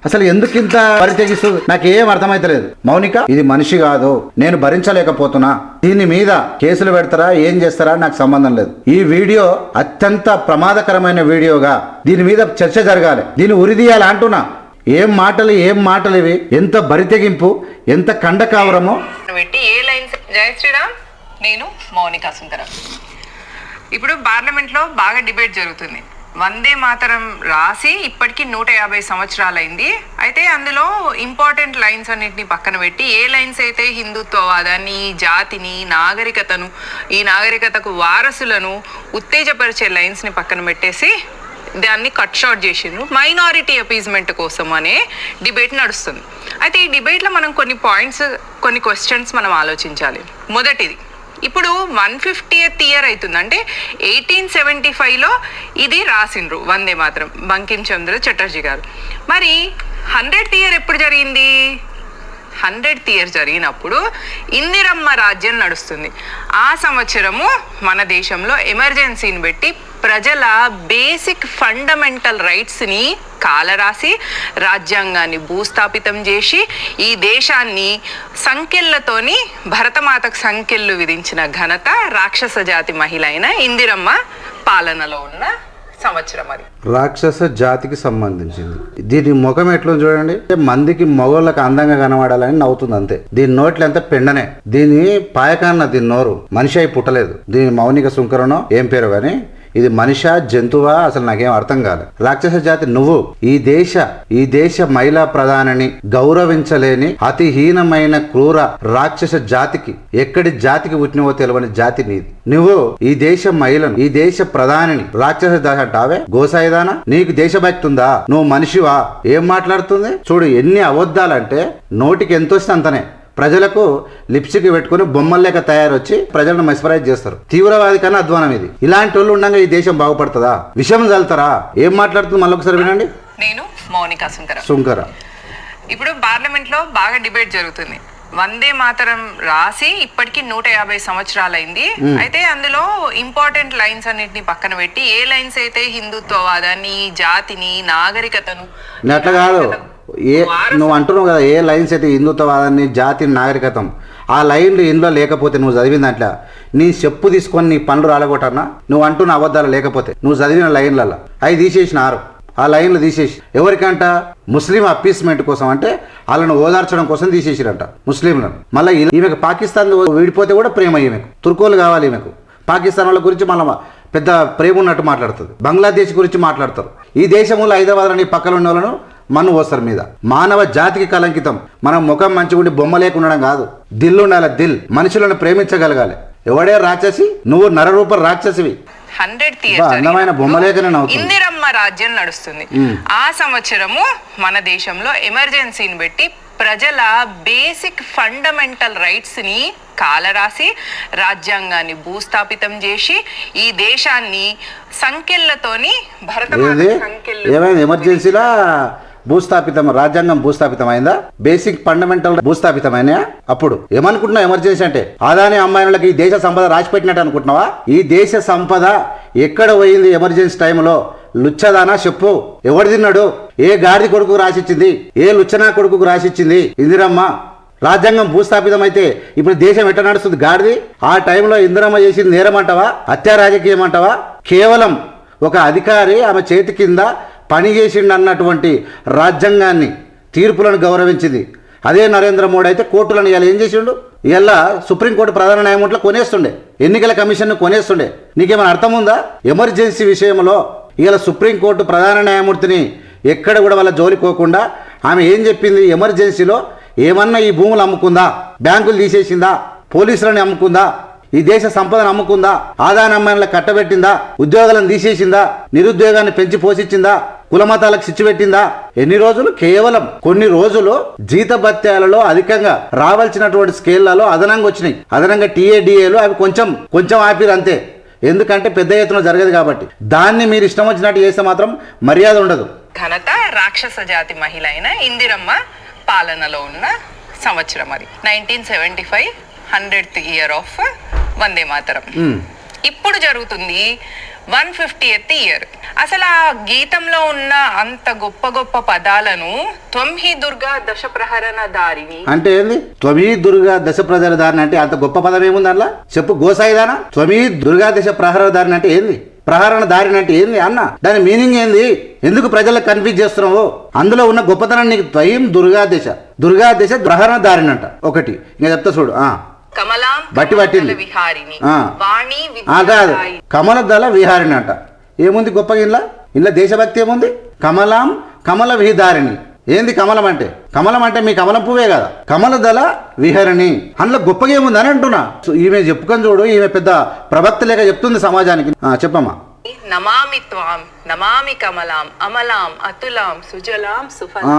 అసలు ఎందుకు ఇంత పరిత్యగిస్తుంది నాకేం అర్థమైతలేదు. మౌనిక, ఇది మనిషి కాదు, నేను భరించలేకపోతున్నా, దీని మీద కేసులు పెడతారా ఏం చేస్తారా నాకు సంబంధం లేదు. ఈ వీడియో అత్యంత ప్రమాదకరమైన వీడియోగా దీని మీద చర్చ జరగాలి, దీన్ని ఉరిదీయాలి అంటున్నా. ఏం మాటలు ఇవి, ఎంత బరితెగింపు, ఎంత కండకావరమో పెట్టి ఏ లైన్స్. జై శ్రీరామ్, నేను మౌనిక సుందరం. ఇప్పుడు పార్లమెంట్ లో బాగా డిబేట్ జరుగుతుంది. వందే మాతరం రాసి ఇప్పటికీ 150 సంవత్సరాలైంది. అయితే అందులో ఇంపార్టెంట్ లైన్స్ అన్నిటిని పక్కన పెట్టి ఏ లైన్స్ అయితే హిందుత్వవాదాన్ని, జాతిని, నాగరికతను, ఈ నాగరికతకు వారసులను ఉత్తేజపరిచే లైన్స్ ని పక్కన పెట్టేసి దాన్ని కట్ షార్ట్ చేసిండ్రు. మైనారిటీ అపీజ్మెంట్ కోసం అనే డిబేట్ నడుస్తుంది. అయితే ఈ డిబేట్లో మనం కొన్ని క్వశ్చన్స్ మనం ఆలోచించాలి. మొదటిది, ఇప్పుడు 150th ఇయర్ అవుతుంది, అంటే 1875లో ఇది రాసిండ్రు వందే మాత్రం బంకిం చంద్ర చటర్జీ గారు. మరి 100th ఇయర్ ఎప్పుడు జరిగింది? 100th ఇయర్ జరిగినప్పుడు ఇందిరమ్మ రాజ్యం నడుస్తుంది. ఆ సంవత్సరము మన దేశంలో ఎమర్జెన్సీని పెట్టి ప్రజల బేసిక్ ఫండమెంటల్ రైట్స్ని కాలరాసి రాజ్యాంగాన్ని భూస్థాపితం చేసి ఈ దేశాన్ని సంఖ్యలతోని భరతమాతకు సంఖ్యలు విధించిన ఘనత రాక్షస జాతి మహిళ అయిన ఇందిరమ్మ పాలనలో ఉన్న సంవత్సరం అది. రాక్షస జాతికి సంబంధించింది. దీని ముఖం ఎట్లా చూడండి, మందికి మగోళ్ళకి అందంగా కనబడాలని నవ్వుతుంది అంతే. దీని నోట్లు ఎంత పెండనే, దీని పాయకాన్న దీని నోరు మనిషి అయి పుట్టలేదు. దీని మౌనిక సుంకరనో ఏం పేరు గాని ఇది మనిషా జంతువా అసలు నాకేం అర్థం కాలేదు. రాక్షస జాతి నువ్వు, ఈ దేశ మహిళా ప్రధానిని గౌరవించలేని అతిహీనమైన క్రూర రాక్షస జాతికి, ఎక్కడి జాతికి పుట్టినవో తెలియని జాతి నీది. నువ్వు ఈ దేశ మహిళను, ఈ దేశ ప్రధానిని రాక్షస జాతి అంటావే? గోసాయిదానా, నీకు దేశభక్తి ఉందా? నువ్వు మనిషివా? ఏం మాట్లాడుతుంది చూడు. ఎన్ని అబద్ధాలంటే నోటికి ఎంత వస్తే అంతనే. ప్రజలకు లిప్స్టిక్ పెట్టుకుని బొమ్మల్లేక తయారొచ్చి ప్రజలను మెస్పరైజ్ చేస్తారు. తీవ్రవాది కన్నా అధ్వానం ఇది. ఇలాంటి వాళ్ళు ఉండగా ఈ దేశం బాగుపడుతుందా? విషయం చల్తారా? ఏం మాట్లాడుతుంది మళ్ళీ ఒకసారి వినండి. నేను మౌనిక సుంకర. ఇప్పుడు పార్లమెంట్ లో బాగా డిబేట్ జరుగుతుంది. వందే మాతరం రాసి ఇప్పటికీ 150 సంవత్సరాలైంది. అయితే అందులో ఇంపార్టెంట్ లైన్స్ అన్నిటిని పక్కన పెట్టి ఏ లైన్స్ అయితే హిందుత్వవాదాన్ని, జాతిని, నాగరికతను, అట్లా కాదు, నువ్వు అంటున్నావు కదా ఏ లైన్స్ అయితే హిందుత్వవాదాన్ని, జాతిని, నాగరికతం, ఆ లైన్లు ఇంట్లో లేకపోతే నువ్వు చదివిన దాంట్లో నీ చెప్పు తీసుకొని నీ పనులు రాలగొట్టన్నా? నువ్వు అంటున్న అబద్ధాలు లేకపోతే నువ్వు చదివిన లైన్లలో అవి తీసేసినారు. ఆ లైన్లు తీసేసి ఎవరికంట? ముస్లిం అప్పీస్మెంట్ కోసం, అంటే వాళ్ళను ఓదార్చడం కోసం తీసేసిరంట ముస్లింలను. మళ్ళీ ఈమెకు పాకిస్తాన్ విడిపోతే కూడా ప్రేమ, ఈమెకు తుర్కోలు కావాలి, ఈమెకు పాకిస్తాన్ వాళ్ళ గురించి మళ్ళీ పెద్ద ప్రేమ ఉన్నట్టు మాట్లాడుతుంది. బంగ్లాదేశ్ గురించి మాట్లాడతారు. ఈ దేశంలో హైదరాబాద్ పక్కన ఉన్న వాళ్ళను మన్ను వస్తారు మీద. మానవ జాతికి కలంకితం. మనం ముఖం మంచిగా ఉండి బొమ్మ లేకుండడం కాదు, దిల్ ఉండాలి. దిల్, మనుషులను ప్రేమించగలగాలి. ఎవడే రాక్షసి? నువ్వు నరరూప రాక్షసివి. 100th ఇయర్ అందమైన బొమ్మలేకనే ఇందిరమ్మ రాజ్యం నడుస్తుంది. ఆ సంవత్సరము మన దేశంలో ఎమర్జెన్సీని పెట్టి ప్రజల బేసిక్ ఫండమెంటల్ రైట్స్ ని కాలరాసి రాజ్యాంగాన్ని భూస్థాపితం చేసి ఈ దేశాన్ని సంఖ్యలతోని ఏమైంది? ఎమర్జెన్సీలా భూస్థాపితం, రాజ్యాంగం భూస్థాపితం అయిందా? బేసిక్ ఫండమెంటల్ భూస్థాపితమైనా? అప్పుడు ఏమనుకుంటున్నావు ఎమర్జెన్సీ అంటే? అదాని అమ్మాయిలకి ఈ దేశ సంపద రాసిపెట్టినట్టు అనుకుంటున్నావా? ఈ దేశ సంపద ఎక్కడ పోయింది ఎమర్జెన్సీ టైంలో? లుచ్చదానా చెప్పు. ఎవడు తిన్నాడు? ఏ గాడిది కొడుకు రాసిచ్చింది? ఏ లుచ్చనా కొడుకు రాసిచ్చింది? ఇందిరమ్మ. రాజ్యాంగం భూస్థాపితం అయితే ఇప్పుడు దేశం ఎట్లా నడుస్తుంది? గాడిది. ఆ టైంలో ఇందిరమ్మ చేసింది నేరమంటావా? హత్యా రాజకీయం అంటావా? కేవలం ఒక అధికారి ఆమె చేతి కింద పని చేసిండు అన్నటువంటి రాజ్యాంగాన్ని, తీర్పులను గౌరవించింది. అదే నరేంద్ర మోడీ అయితే కోర్టులను ఇలా ఏం చేసిండు? ఇలా సుప్రీంకోర్టు ప్రధాన న్యాయమూర్తిలో కొనేస్తుండే, ఎన్నికల కమిషన్ను కొనేస్తుండే. నీకేమైనా అర్థం ఉందా? ఎమర్జెన్సీ విషయంలో ఇలా సుప్రీంకోర్టు ప్రధాన న్యాయమూర్తిని ఎక్కడ కూడా వాళ్ళ జోలికోకుండా ఆమె ఏం చెప్పింది? ఎమర్జెన్సీలో ఏమన్నా ఈ భూములు అమ్ముకుందా? బ్యాంకులు తీసేసిందా? పోలీసులను అమ్ముకుందా? ఈ దేశ సంపదను అమ్ముకుందా? ఆదాయ అమ్మాయిలకు కట్టబెట్టిందా? ఉద్యోగాలను తీసేసిందా? నిరుద్యోగాన్ని పెంచి పోషించిందా? కులమతాలకు శిక్ష పెట్టిందా? ఎన్ని రోజులు? కేవలం కొన్ని రోజులు జీతభత్యాలలో అధికంగా రావాల్సినటువంటి స్కేళ్లలో అదనంగా వచ్చినాయి. అదనంగా టీఏడిఏలు అవి కొంచెం ఆపిరు అంతే. ఎందుకంటే పెద్ద ఎత్తున జరగదు కాబట్టి. దాన్ని మీరు ఇష్టం వచ్చినట్టు చేస్తే మాత్రం మర్యాద ఉండదు. ఘనత రాక్షస జాతి మహిళ అయిన ఇందిరమ్మ పాలనలో ఉన్న సంవత్సరం అది. 1975 100th year of Vande Mataram. ఇప్పుడు జరుగుతుంది 150th ఇయర్. అసలు ఆ గీతంలో ఉన్న అంత గొప్ప గొప్ప పదాలను త్వమ్హి దుర్గా దశ ప్రహరణ దారిని అంటే ఏంది? త్వమీ దుర్గా దశ ప్రహర దారిని అంటే అంత గొప్ప పదం ఏముంది అందులో? చెప్పు గోసాయిదానా. త్వమీ దుర్గా దశ ప్రహర దారిని అంటే ఏంది? ప్రహరణ దారిని అంటే ఏంది అన్న? దాని మీనింగ్ ఏంది? ఎందుకు ప్రజలకు కన్ఫ్యూజ్ చేస్తున్నావు? అందులో ఉన్న గొప్పతనం నీకు త్వయం దుర్గా దశ ప్రహరణ దారిని అంట. ఒకటి ఇంకా చెప్తా చూడు. కమలాం బట్టి పట్టింది విహారిని ఆ. వాణి కాదు, కమలదళ విహారిని అంట. ఏముంది గొప్పగా ఇంట్లో దేశభక్తి ఏముంది? కమల విహారిణి. ఏంది కమలం అంటే? కమలం అంటే మీ కమలం పువ్వే కదా. కమలదళ విహరణి అందులో గొప్పగా ఏముంది అని అంటున్నా. ఈమె చెప్పుకొని చూడు, ఈమె పెద్ద ప్రభక్తి లేక చెప్తుంది సమాజానికి. చెప్పమ్మా. నమామి త్వాం నమామి కమలాం అమలాం అతులాం సుజలాం సుఫలాం.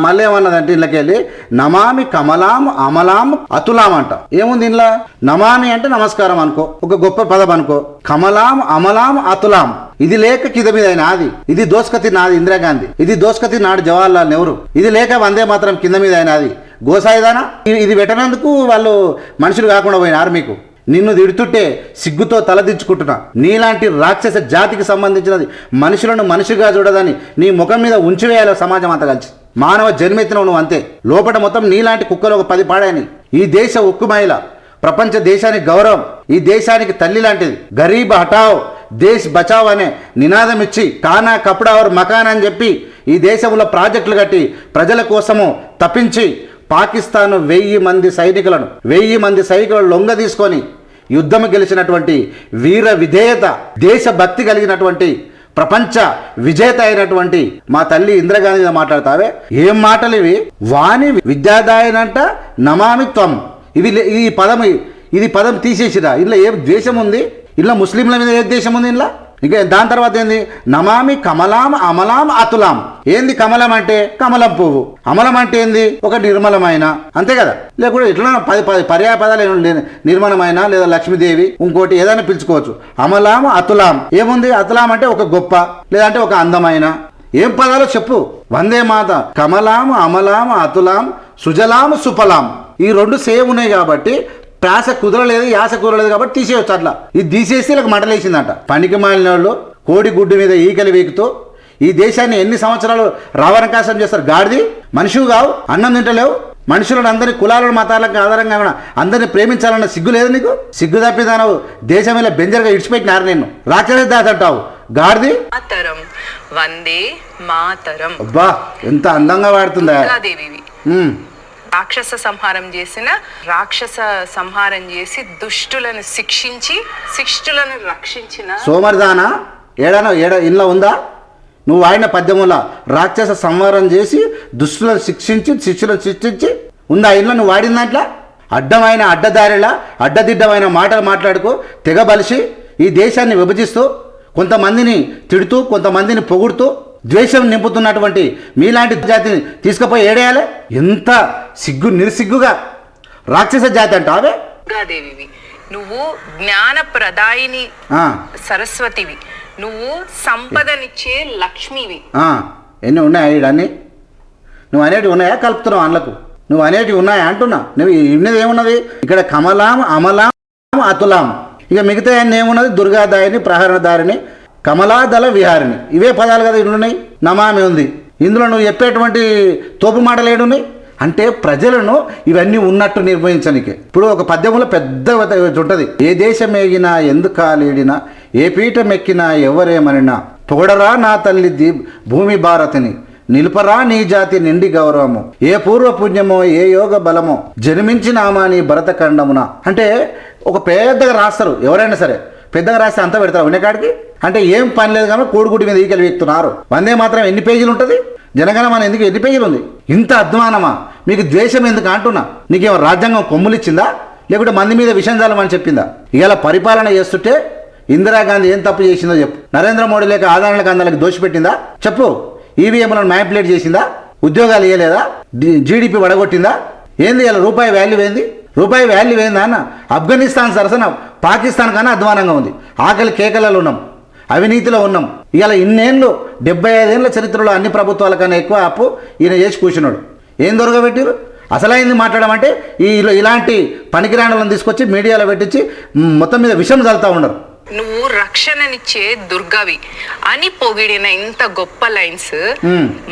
మళ్ళీ ఏమన్నదంటే ఇళ్ళకెళ్ళి నమామి కమలాం అమలాం అతులాం అంట. ఏముంది ఇంట్లో? నమామి అంటే నమస్కారం అనుకో, ఒక గొప్ప పదం అనుకో. కమలాం అమలాం అతులాం ఇది లేక కింద మీద నాది, ఇది దోస్కతి నాది ఇందిరాగాంధీ, ఇది దోస్కతి నాడు జవహర్లాల్ నెహ్రూ, ఇది లేక వందే మాత్రం కింద మీద నాది గోసాయిదానా. ఇది పెట్టినందుకు వాళ్ళు మనుషులు కాకుండా పోయినారు. మీకు నిన్ను తిడుతుంటే సిగ్గుతో తలదించుకుంటున్నా. నీలాంటి రాక్షస జాతికి సంబంధించినది మనుషులను మనిషిగా చూడదని నీ ముఖం మీద ఉంచివేయాలి సమాజం అంతా కలిసి. మానవ జన్మెత్తినవు నువ్వు అంతే. లోపల మొత్తం నీలాంటి కుక్కలు ఒక 10 పాడాయని. ఈ దేశ ఉక్కు మహిళ, ప్రపంచ దేశానికి గౌరవం, ఈ దేశానికి తల్లి లాంటిది. గరీబ్ హటావ్ దేశ్ బచావ్ అనే నినాదం ఇచ్చి కానా కపడా और మకాన్ అని చెప్పి ఈ దేశంలో ప్రాజెక్టులు కట్టి ప్రజల కోసము తప్పించి పాకిస్తాన్ 1000 మంది సైనికులను లొంగ తీసుకొని యుద్ధం గెలిచినటువంటి వీర విధేయత, దేశభక్తి కలిగినటువంటి ప్రపంచ విజేత అయినటువంటి మా తల్లి ఇందిరాగాంధీ మాట్లాడతావే. ఏం మాటలు ఇవి? వాణి విద్యాదాయనంట నమామి త్వం. ఈ పదం తీసేసిరా. ఇంట్లో ఏ ద్వేషం ఉంది? ఇలా ముస్లింల మీద ఏ ద్వేషం ఉంది ఇంట్లో? ఇంకా దాని తర్వాత ఏంది? నమామి కమలాం అమలాం అతులాం. ఏంది కమలం అంటే? కమలం పువ్వు. అమలం అంటే ఏంది? ఒక నిర్మలమైన, అంతే కదా. లేకుంటే ఇట్లా 10 పర్యాయ పదాలు నిర్మలమైన లేదా లక్ష్మీదేవి ఇంకోటి ఏదైనా పిలుచుకోవచ్చు. అమలాం అతులాం ఏముంది? అతులాం అంటే ఒక గొప్ప లేదంటే ఒక అందమైన. ఏం పదాలు చెప్పు? వందే మాత. కమలాం అమలాం అతులాం సుజలాం సుఫలాం ఈ 2 సేమ్ ఉన్నాయి కాబట్టి ప్రాస కుదరలేదు, యాస కుదరలేదు కాబట్టి తీసేయచ్చు. అట్లా ఇది తీసేసి ఇలా మంటలేసిందంట. పనికి మాలిన వాళ్ళు కోడి గుడ్డు మీద ఈకలు వీకుతూ ఈ దేశాన్ని ఎన్ని సంవత్సరాలు రావణకాశం చేస్తారు. గాడిది మనిషివి కావు, అన్నం తింటలేవు. మనుషులను అందరినీ కులాలను మతాలకు ఆధారంగా అందరినీ ప్రేమించాలన్న సిగ్గు లేదు నీకు? సిగ్గు తప్పిదానవు దేశం ఇలా బెంజర్గా ఇడిచిపెట్టినారు. నేను రాక్షస దాత అంటావు గాడిది. వందే మాతరం. అబ్బా ఎంత అందంగా వాడుతుందా. రాక్షస సంహారం చేసి దుష్టులను శిక్షించి శిష్టులను రక్షించిన సోమరిదానా. ఇంట్లో ఉందా నువ్వు వాడిన పద్యముల? రాక్షస సంహారం చేసి దుష్టులను శిక్షించి శిష్యులను శిక్షించి ఉందా ఇంట్లో నువ్వు వాడిన దాంట్లో? అడ్డమైన అడ్డదారిలా అడ్డదిడ్డమైన మాటలు మాట్లాడుకో తెగబలిసి ఈ దేశాన్ని విభజిస్తూ కొంతమందిని తిడుతూ కొంతమందిని పొగుడుతూ ద్వేషం నింపుతున్నటువంటి మీలాంటి జాతిని తీసుకుపోయి ఏడేయాలి. ఎంత నిరుసిగ్గుగా రాక్షస జాతి అంటావే. దుర్గాదేవివి నువ్వు, జ్ఞాన ప్రదాయిని సరస్వతివి నువ్వు, సంపదనిచ్చే లక్ష్మివి. ఎన్ని ఉన్నాయా ఇడన్నీ? నువ్వు అనేటివి ఉన్నాయా? కలుపుతున్నావు అందులకు. నువ్వు అనేటివి ఉన్నాయా అంటున్నా. నువ్వు ఇన్నది ఏమున్నది ఇక్కడ? కమలాం అమలాం అతులాం. ఇక మిగతా అన్నీ ఏమున్నది? దుర్గాదాయిని, ప్రహరణదారిని, కమలాదళ విహారిని. ఇవే పదాలు కదా ఇవి ఉన్నాయి. నమామి ఉంది. ఇందులో నువ్వు చెప్పేటువంటి తోపు మాటలు ఏడున్నాయి అంటే ప్రజలను ఇవన్నీ ఉన్నట్టు నిర్వహించడానికి. ఇప్పుడు ఒక పద్యములో పెద్ద ఉంటుంది. ఏ దేశం ఎగినా ఎందుకు కాలేడినా, ఏ పీఠం ఎక్కినా ఎవరేమనినా, పొగడరా నా తల్లి భూమి భారతిని, నిలుపరా నీ జాతి నిండి గౌరవము, ఏ పూర్వ పుణ్యమో ఏ యోగ బలమో జన్మించినామా నీ భరతఖండమున. అంటే ఒక పెద్దగా రాస్తారు. ఎవరైనా సరే పెద్దగా రాస్తే అంతా పెడతారు ఉండేకాడికి. అంటే ఏం పని లేదు కాబట్టి కోడిగుడి మీద ఈకలు వీక్తున్నారు. వందే మాత్రం ఎన్ని పేజీలు ఉంటుంది? జనగణమన ఎందుకు ఎన్ని పేజీలు ఉంది? ఇంత అధ్వానమా? మీకు ద్వేషం ఎందుకు అంటున్నా? నీకేమో రాజ్యాంగం కొమ్ములు ఇచ్చిందా? లేకుంటే మంది మీద విషం చాలమని చెప్పిందా? ఇలా పరిపాలన చేస్తుంటే ఇందిరాగాంధీ ఏం తప్పు చేసిందో చెప్పు. నరేంద్ర మోడీ లేక ఆదాయాలకు అందరికి దోషిపెట్టిందా చెప్పు. ఈవీఎంలను మ్యానిపులేట్ చేసిందా? ఉద్యోగాలు ఇవ్వలేదా? జీడిపి వడగొట్టిందా? ఏంది ఇలా రూపాయి వాల్యూ ఏంది? రూపాయి వాల్యూ ఏందా అన్న? ఆఫ్ఘనిస్తాన్ సరసన పాకిస్తాన్ కన్నా అధ్వానంగా ఉంది. ఆకలి కేకలలో ఉన్నాం, అవినీతిలో ఉన్నాం. ఇలా ఇన్నేళ్ళు 75 ఏళ్ళ చరిత్రలో అన్ని ప్రభుత్వాల కన్నా ఎక్కువ అప్పు ఈయన చేసి కూర్చున్నాడు. ఏం దొరకబెట్టారు? అసలైంది మాట్లాడడం అంటే ఇలాంటి పనికిరాణులను తీసుకొచ్చి మీడియాలో పెట్టించి మొత్తం మీద విషం చల్లుతూ ఉండరు. నువ్వు రక్షణనిచ్చే దుర్గవి అని పొగిడిన ఇంత గొప్ప లైన్స్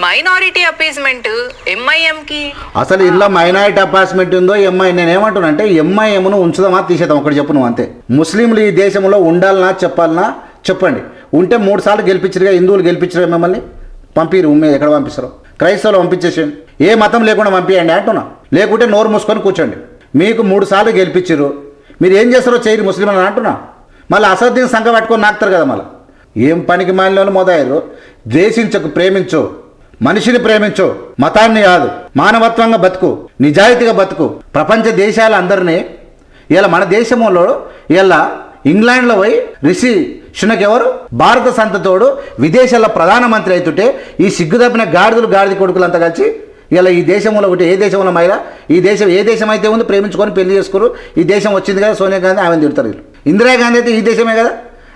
మైనారిటీ అపీజ్మెంట్ ఎంఐఎం కి అసలు ఇలా మైనారిటీ అపార్ట్మెంట్ ఉందో ఎంఐ నేనేమంటున్నా అంటే ఎంఐఎంను ఉంచుదామా తీసేద్దాం ఒకటి చెప్పు నువ్వు అంతే. ముస్లింలు ఈ దేశంలో ఉండాలనా చెప్పాలనా చెప్పండి. ఉంటే 3 సార్లు గెలిపించారుగా, హిందువులు గెలిపించరు మిమ్మల్ని, పంపిరు ఎక్కడ పంపిస్తారు? క్రైస్తవులు పంపించేసేయండి, ఏ మతం లేకుండా పంపించండి అంటున్నా. లేకుంటే నోరు మూసుకొని కూర్చోండి. మీకు 3 సార్లు గెలిపించారు, మీరు ఏం చేస్తారో చేయరు ముస్లిం అని అంటున్నా. మళ్ళీ అసద్దీన్ సంఘ పట్టుకొని నాకుతారు కదా. మళ్ళీ ఏం పనికి మాలిన మొదలయ్యారు. ద్వేషించకు, ప్రేమించు, మనిషిని ప్రేమించు, మతాన్ని కాదు. మానవత్వంగా బతుకు, నిజాయితీగా బతుకు. ప్రపంచ దేశాలందరినీ ఇలా మన దేశంలో ఇలా ఇంగ్లాండ్లో పోయి రిషి సునక్ ఎవరు భారత సంతతోడు విదేశాల ప్రధానమంత్రి అవుతుంటే ఈ సిగ్గుదప్పిన గాడిది కొడుకులంతా కలిసి ఇలా ఈ దేశంలో ఒకటి ఏ దేశంలో మహిళ ఈ దేశం ఏ దేశం అయితే ఉంది ప్రేమించుకొని పెళ్లి చేసుకోరు. ఈ దేశం వచ్చింది కదా సోనియా గాంధీ, ఆమెను తిడతారు వీళ్ళు. ఇందిరాగాంధీ అయితే ఈ దేశమే కదా,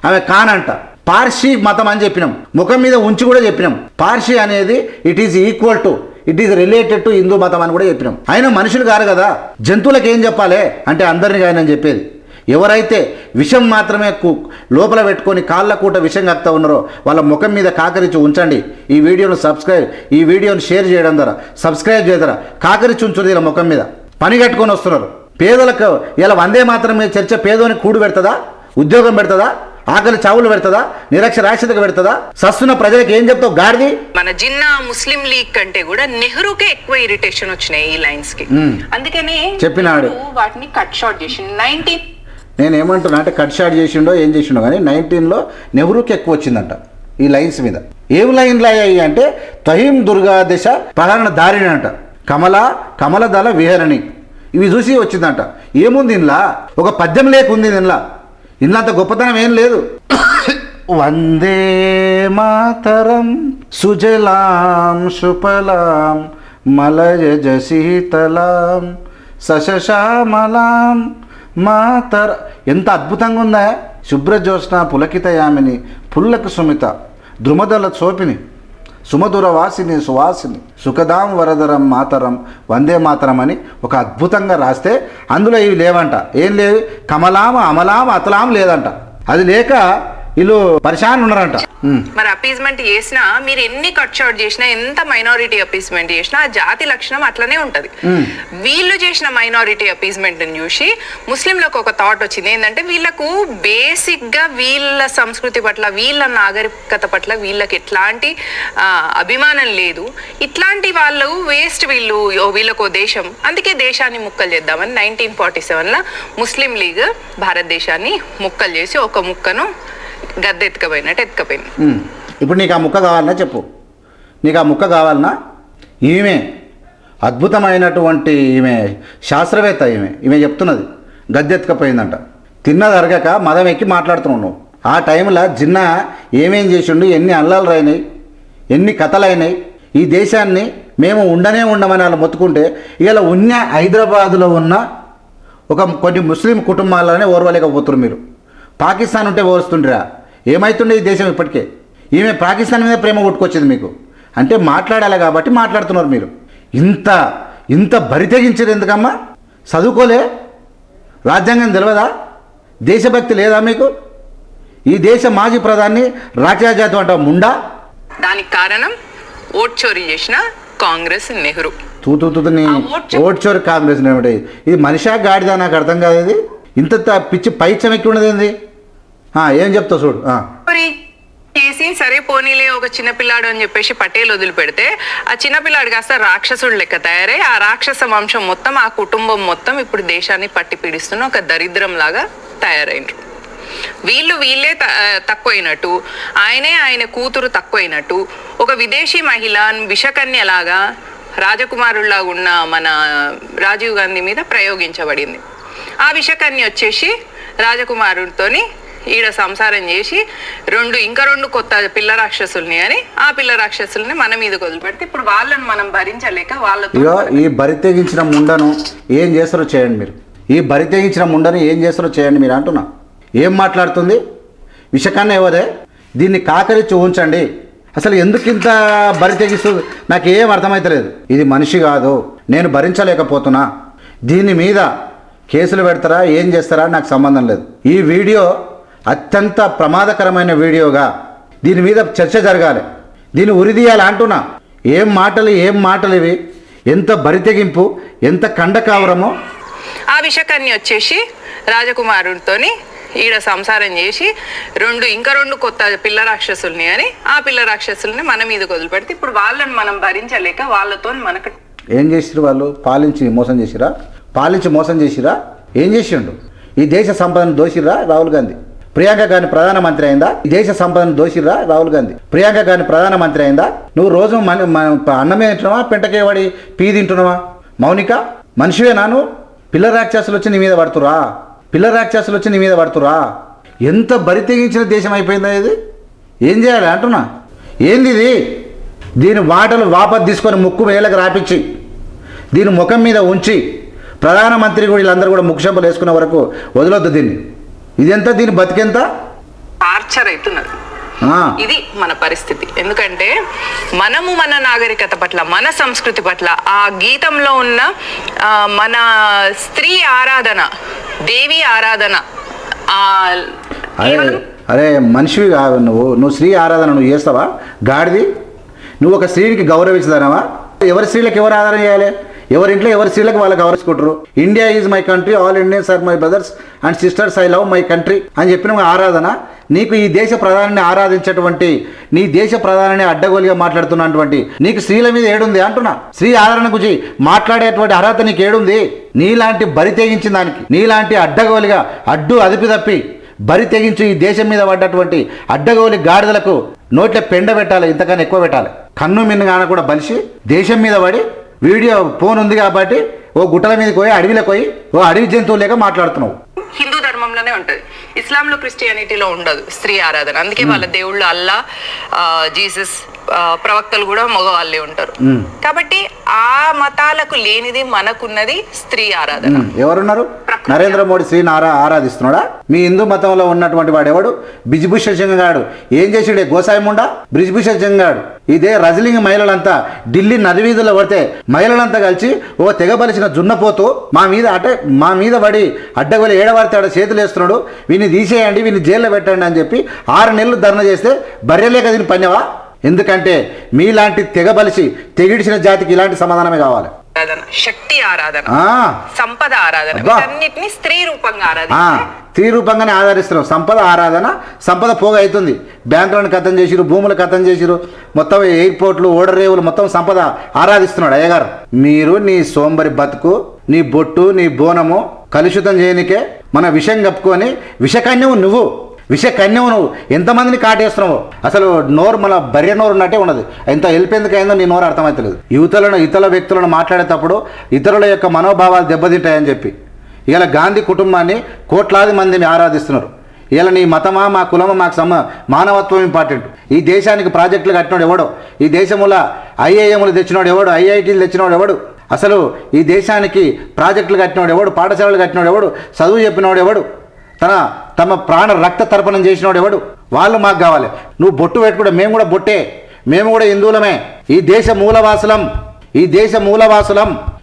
ఆమె కానంట. పార్సీ మతం అని చెప్పినాం, ముఖం మీద ఉంచి కూడా చెప్పినాం. పార్సీ అనేది it is equal to, it is related to Hindu మతం అని కూడా చెప్పినాం. ఆయన మనుషులు కాదు కదా, జంతువులకు ఏం చెప్పాలి అంటే అందరినీ ఆయన చెప్పేది. ఎవరైతే విషం మాత్రమే లోపల పెట్టుకొని కాళ్ళ కూట విషం కక్తా ఉన్నారో వాళ్ళ ముఖం మీద కాకరించి ఉంచండి. ఈ వీడియోను షేర్ చేయడం ద్వారా, సబ్స్క్రైబ్ చేయడం ద్వారా కాకరించి ఉంచుతుంది ఇలా ముఖం మీద. పని కట్టుకొని వస్తున్నారు. పేదలకు ఇలా వందే మాత్రమే చర్చ పేదోని కూడు పెడుతుందా, ఉద్యోగం పెడుతుందా, ఆకలి చావులు పెడుతుందా, నిరక్షరాస్యతకు పెడుతుందా? సస్తున్న ప్రజలకు ఏం చెప్తావు గాడిది? మన జిన్నా ముస్లిం లీగ్ కంటే కూడా నెహ్రూకే ఎక్కువ ఇరిటేషన్ వచ్చినాయి ఈ లైన్స్ కి. అందుకనే చెప్పినాడు వాటిని కట్ షార్ట్ చేసి 19 నేనేమంటున్నా అంటే కట్ షాట్ చేసిండో ఏం చేసిండో కానీ 19లో నెహ్రూకి ఎక్కువ వచ్చిందంట ఈ లైన్స్ మీద. ఏం లైన్లు అయ్యాయి అంటే తహీం దుర్గా దశ ప్రధాన దారిని అంట, కమలదళ విహరణి, ఇవి చూసి వచ్చిందంట. ఏముంది ఇంట్లో? ఒక పద్యం లేకుంది ఇంట్లో అంత గొప్పతనం ఏం లేదు. వందే మాతరం సుజలాం సుఫలాం మలయజ శీతలాం సశశామలాం మాతర. ఎంత అద్భుతంగా ఉందా! శుభ్రజ్యోత్స్న పులకిత యామిని పుల్లక సుమిత ద్రుమదల చోపిని సుమధుర వాసిని సువాసిని సుఖదాం వరదరం మాతరం వందే మాతరం అని ఒక అద్భుతంగా రాస్తే అందులో ఇవి లేవంట. ఏం లేవు? కమలాం అమలాం అతలాం లేదంట. అది లేక వీళ్ళు పరిశాన్ ఉన్నారంట. మరి అపీజ్మెంట్ చేసినా మీరు ఎన్ని కట్ షాట్ చేసినా, ఎంత మైనారిటీ అపీజ్మెంట్ చేసినా ఆ జాతి లక్షణం అట్లనే ఉంటది. వీళ్ళు చేసిన మైనారిటీ అపీజ్మెంట్ ని చూసి ముస్లింలకు ఒక థాట్ వచ్చింది ఏంటంటే వీళ్ళకు బేసిక్ గా వీళ్ళ సంస్కృతి పట్ల, వీళ్ళ నాగరికత పట్ల వీళ్ళకి ఎట్లాంటి అభిమానం లేదు. ఇట్లాంటి వాళ్ళు వేస్ట్, వీళ్ళకో దేశం, అందుకే దేశాన్ని ముక్కలు చేద్దామని 1947లో ముస్లిం లీగ్ భారతదేశాన్ని ముక్కలు చేసి ఒక ముక్కను గద్దె ఎత్తుకపోయినట్టు ఎత్తుకపోయింది. ఇప్పుడు నీకు ఆ ముక్క కావాలన్నా చెప్పు. నీకు ఆ ముక్క కావాలన్నా? ఈమె అద్భుతమైనటువంటి ఈమె శాస్త్రవేత్త, ఈమె చెప్తున్నది గద్దె ఎత్తుకపోయిందంట. తిన్నది అరగక మదం ఎక్కి మాట్లాడుతున్నావు నువ్వు. ఆ టైంలో జిన్నా ఏమేం చేసిండు, ఎన్ని అల్లాలు అయినాయి, ఎన్ని కథలు అయినాయి. ఈ దేశాన్ని మేము ఉండమని వాళ్ళు మొత్తుకుంటే ఇలా ఉన్న హైదరాబాదులో ఉన్న కొన్ని ముస్లిం కుటుంబాలనే ఓర్వలేకపోతున్నారు మీరు. పాకిస్తాన్ ఉంటే ఓరుస్తుండ్రా? ఏమవుతుండే ఈ దేశం ఇప్పటికే? ఈమె పాకిస్తాన్ మీద ప్రేమ కొట్టుకొచ్చింది మీకు అంటే మాట్లాడాలి కాబట్టి మాట్లాడుతున్నారు మీరు. ఇంత బరి తెగించారు ఎందుకమ్మా? చదువుకోలే? రాజ్యాంగం తెలియదా? దేశభక్తి లేదా మీకు? ఈ దేశ మాజీ ప్రధాని రాజ్యాజాతం అంట ముండా. దానికి కారణం ఓట్ చోరీ చేసిన కాంగ్రెస్, నెహ్రూ. ఓట్ చోరీ కాంగ్రెస్ ఇది మనిషా గాడిదా? నాకు అర్థం కాదు. ఇది ఇంత పిచ్చి పైచం ఎక్కి ఉన్నది ఏంది? ఏం చెప్తావు చూడు. చేసి సరే పోనీలే ఒక చిన్నపిల్లాడు అని చెప్పేసి పటేల్ వదిలిపెడితే ఆ చిన్నపిల్లాడు కాస్త రాక్షసుడు లెక్క తయారై ఆ రాక్షస వంశం మొత్తం, ఆ కుటుంబం మొత్తం ఇప్పుడు దేశాన్ని పట్టి పీడిస్తున్న ఒక దరిద్రం లాగా తయారైనరు. వీళ్ళే తక్కువైనట్టు, ఆయన కూతురు తక్కువైనట్టు, ఒక విదేశీ మహిళ విషకన్యలాగా రాజకుమారుల్లాగా ఉన్న మన రాజీవ్ గాంధీ మీద ప్రయోగించబడింది. ఆ విషకన్య వచ్చేసి రాజకుమారుడితోని ఈడ సంసారం చేసి ఇంకా రెండు కొత్త పిల్ల రాక్షసుల్ని అని ఆ పిల్ల రాక్షసుల్ని మన మీద వదిలిపెడితే ఇప్పుడు వాళ్ళని మనం భరించలేక వాళ్ళతో ఈ బరి తెగించిన ముండను ఏం చేస్తారో చేయండి మీరు. ఈ బరి తెగించిన ముండను ఏం చేస్తారో చేయండి మీరు అంటున్నా. ఏం మాట్లాడుతుంది? విషకన్య ఎవరే? దీన్ని కాకరించి ఉంచండి. అసలు ఎందుకు ఇంత బరి తెగిస్తుంది నాకు ఏం అర్థమవుతలేదు. ఇది మనిషి కాదు, నేను భరించలేకపోతున్నా. దీని మీద కేసులు పెడతారా, ఏం చేస్తారా నాకు సంబంధం లేదు. ఈ వీడియో అత్యంత ప్రమాదకరమైన వీడియోగా దీని మీద చర్చ జరగాలి, దీన్ని ఉరిదీయాలి అంటున్నా. ఏం మాటలు ఇవి, ఎంత బరితెగింపు, ఎంత కండకావరమో. ఆ విషకన్య వచ్చేసి రాజకుమారుడితోని ఈడ సంసారం చేసి ఇంకా రెండు కొత్త పిల్ల రాక్షసుల్ని అని ఆ పిల్ల రాక్షసుల్ని మన మీద వదిలిపెడితే ఇప్పుడు వాళ్ళని మనం భరించలేక వాళ్ళతో మనకు ఏం చేసిరు వాళ్ళు? పాలించి మోసం చేసిరా? ఏం చేసిండు? ఈ దేశ సంపదను దోషిరా రాహుల్ గాంధీ? ప్రియాంక గాంధీ ప్రధానమంత్రి అయిందా? ఈ దేశ సంపదను దోషిరా రాహుల్ గాంధీ? ప్రియాంక గాంధీ ప్రధానమంత్రి అయిందా? నువ్వు రోజు అన్నమే తింటున్నావా, పెంటకే వాడి పీ తింటున్నావా? మౌనిక మనిషివే నాను? పిల్ల రాక్షసులు వచ్చి నీ మీద పడుతురా? ఎంత బరి తెగించిన దేశం అయిపోయిందా ఇది? ఏం చేయాలి అంటున్నా? ఏంది ఇది? దీని వాటలు వాపస్ తీసుకొని ముక్కు వేలకు రాపించి దీని ముఖం మీద ఉంచి ప్రధానమంత్రి కూడా వీళ్ళందరూ కూడా ముఖ్యంపలు వేసుకునే వరకు వదలొద్దు దీన్ని. ఇదెంత? దీని బతికెంత? టార్చర్ అవుతున్నది. ఇది మన పరిస్థితి. ఎందుకంటే మనము మన నాగరికత పట్ల, మన సంస్కృతి పట్ల, ఆ గీతంలో ఉన్న మన స్త్రీ ఆరాధన, దేవి ఆరాధన, అరే మనిషివి కాదు నువ్వు స్త్రీ ఆరాధన నువ్వు చేస్తావా? గాడిది, నువ్వు ఒక స్త్రీకి గౌరవించదానవా? ఎవరి స్త్రీలకు ఎవరు ఆధారం చేయాలి? ఎవరింట్లో ఎవరి స్త్రీలకు వాళ్ళకి గౌరవించుకుంటారు. India is my country, all Indians are my brothers and sisters, I love my country అని చెప్పిన ఆరాధన. నీకు ఈ దేశ ప్రధానిని ఆరాధించేటువంటి, నీ దేశ ప్రధానిని అడ్డగోలుగా మాట్లాడుతున్నటువంటి నీకు స్త్రీల మీద ఏడుంది అంటున్నా? స్త్రీ ఆదరణ గురించి మాట్లాడేటువంటి అర్హత నీకు ఏడుంది? నీలాంటి బరి తెగించిన దానికి, నీలాంటి అడ్డగోలుగా అదుపి తప్పి బరి తెగించి ఈ దేశం మీద పడ్డటువంటి అడ్డగోలి గాడిదలకు నోట్ల పెండ పెట్టాలి, ఇంతకన్నా ఎక్కువ పెట్టాలి. కన్ను మిన్నుగాన కూడా బలిసి దేశం మీద పడి వీడియో ఫోన్ ఉంది కాబట్టి ఓ గుట్టల మీదకి పోయి అడవిలోకి పోయి ఓ అడవి జంతువు లేక మాట్లాడుతున్నావు. హిందూ ధర్మంలోనే ఉంటుంది, ఇస్లాంలో క్రిస్టియానిటీలో ఉండదు స్త్రీ ఆరాధన. అందుకే వాళ్ళ దేవుళ్ళు అల్లా, జీసస్, ప్రవక్తలు కూడా మగవాళ్ళే ఉంటారు. కాబట్టి ఆ మతాలకు లేనిది మనకున్నది స్త్రీ ఆరాధన. ఎవరున్నారు? నరేంద్ర మోడీ స్త్రీని ఆరాధిస్తున్నాడా? మీ హిందూ మతంలో ఉన్నటువంటి వాడు ఎవడు? బ్రిజ్భూషణ్ సింగ్ గాడు ఏం చేసాడే? గోసాయముండా బ్రిజ్భూషణ్ సింగ్ గాడు ఇదే రజలింగ మహిళలంతా ఢిల్లీ నది వీధుల్లో పడితే మహిళలంతా కలిసి ఓ తెగబలిసిన జున్నపోతూ మా మీద పడి అడ్డగోలు ఏడవారితే ఆడ చేతులు వేస్తున్నాడు, వీని తీసేయండి, వీని జైల్లో పెట్టండి అని చెప్పి 6 నెలలు ధర్నా చేస్తే బర్రెలేక దీన్ని పన్యవా? ఎందుకంటే మీలాంటి తెగబలిసి తెగిడిచిన జాతికి ఇలాంటి సమాధానమే కావాలి. శక్తి ఆరాధన, సంపద ఆరాధన, అన్నిటిని స్త్రీ రూపంగానే ఆధారిస్తున్నాం. సంపద ఆరాధన, సంపద పోగ అవుతుంది. బ్యాంకులను కథం చేసిరు, భూములు కథం చేసిరు, మొత్తం ఎయిర్పోర్ట్లు, ఓడరేవులు మొత్తం సంపద ఆరాధిస్తున్నాడు అయ్యగారు. మీరు నీ సోంబరి బతుకు, నీ బొట్టు, నీ బోనము కలుషితం చేయనికే మన విషం కప్పుకొని విషకన్యవు నువ్వు ఎంతమందిని కాటేస్తున్నావు? అసలు నోరు మన బర్రె నోరు ఉన్నట్టే ఉన్నది. ఎంత వెళ్ళిపోయేందుకైందో నీ నోరు అర్థమవుతలేదు. ఇతర వ్యక్తులను మాట్లాడేటప్పుడు ఇతరుల యొక్క మనోభావాలు దెబ్బతింటాయని చెప్పి ఇలా గాంధీ కుటుంబాన్ని కోట్లాది మందిని ఆరాధిస్తున్నారు. ఇలా నీ మతమా, మా కులమా, మాకు మానవత్వం ఇంపార్టెంట్. ఈ దేశానికి ప్రాజెక్టులు కట్టినోడు ఎవడో? ఈ దేశంలో ఐఐఎంలు తెచ్చినోడు ఎవడు? ఐఐటీలు తెచ్చినోడు ఎవడు? అసలు ఈ దేశానికి ప్రాజెక్టులు కట్టినోడు ఎవడు? పాఠశాలలు కట్టినోడు ఎవడు? చదువు చెప్పినోడు ఎవడు? తమ ప్రాణ రక్త తర్పణం చేసినోడు ఎవడు? వాళ్ళు మాకు కావాలి. నువ్వు బొట్టు పెట్టుకుంటే మేము కూడా బొట్టే, మేము కూడా హిందువులమే. ఈ దేశ మూలవాసులం.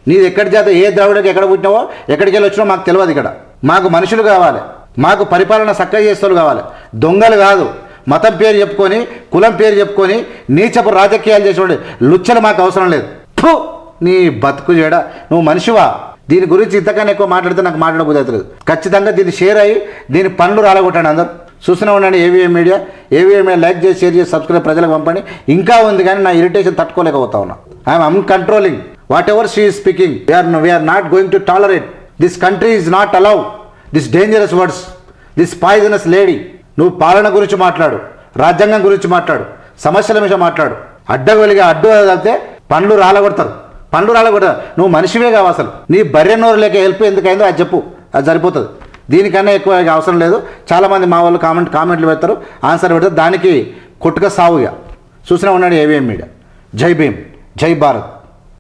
నీది ఎక్కడి జాత, ఏ ద్రావిడకి ఎక్కడ పుట్టినావో, ఎక్కడికి వెళ్ళి వచ్చినావో మాకు తెలియదు. ఇక్కడ మాకు మనుషులు కావాలి, మాకు పరిపాలన చక్కగా చేస్తూ కావాలి, దొంగలు కాదు. మతం పేరు చెప్పుకొని, కులం పేరు చెప్పుకొని నీచపు రాజకీయాలు చేసేవాడు లుచ్చలు మాకు అవసరం లేదు. నీ బతుకు చేయడా, నువ్వు మనిషివా? దీని గురించి ఇంతకన్నా ఎక్కువ మాట్లాడితే నాకు మాట్లాడబోతుంది. ఖచ్చితంగా దీన్ని షేర్ అయ్యి దీని పనులు రాలగొట్టండి. అందరూ చూస్తూనే ఉండండి ఏవిఎం మీడియా. లైక్ చేసి, షేర్ చేసి, సబ్స్క్రైబ్ ప్రజలకు పంపండి. ఇంకా ఉంది కానీ నా ఇరిటేషన్ తట్టుకోలేకపోతా ఉన్నా. I'm uncontrolling whatever she is speaking. We are not going to tolerate. This country is not allow this dangerous words, this poisonous lady. నువ్వు పాలన గురించి మాట్లాడు, రాజ్యాంగం గురించి మాట్లాడు, సమస్యల మీద మాట్లాడు. అడ్డగోలిగా అడ్డు వెళ్తే పండ్లు రాలగొడతారు. నువ్వు మనిషివే కావు. అసలు నీ బర్రె నోరు లేక హెల్ప్ ఎందుకైందో అది చెప్పు, అది సరిపోతుంది. దీనికన్నా ఎక్కువ అవసరం లేదు. చాలామంది మా వాళ్ళు కామెంట్లు పెడతారు, ఆన్సర్ పెడతారు, దానికి కొట్టుక సావుగా చూసినా ఉన్నాడు ఏవిఎం మీడియా. జై భీమ్, జై భారత్.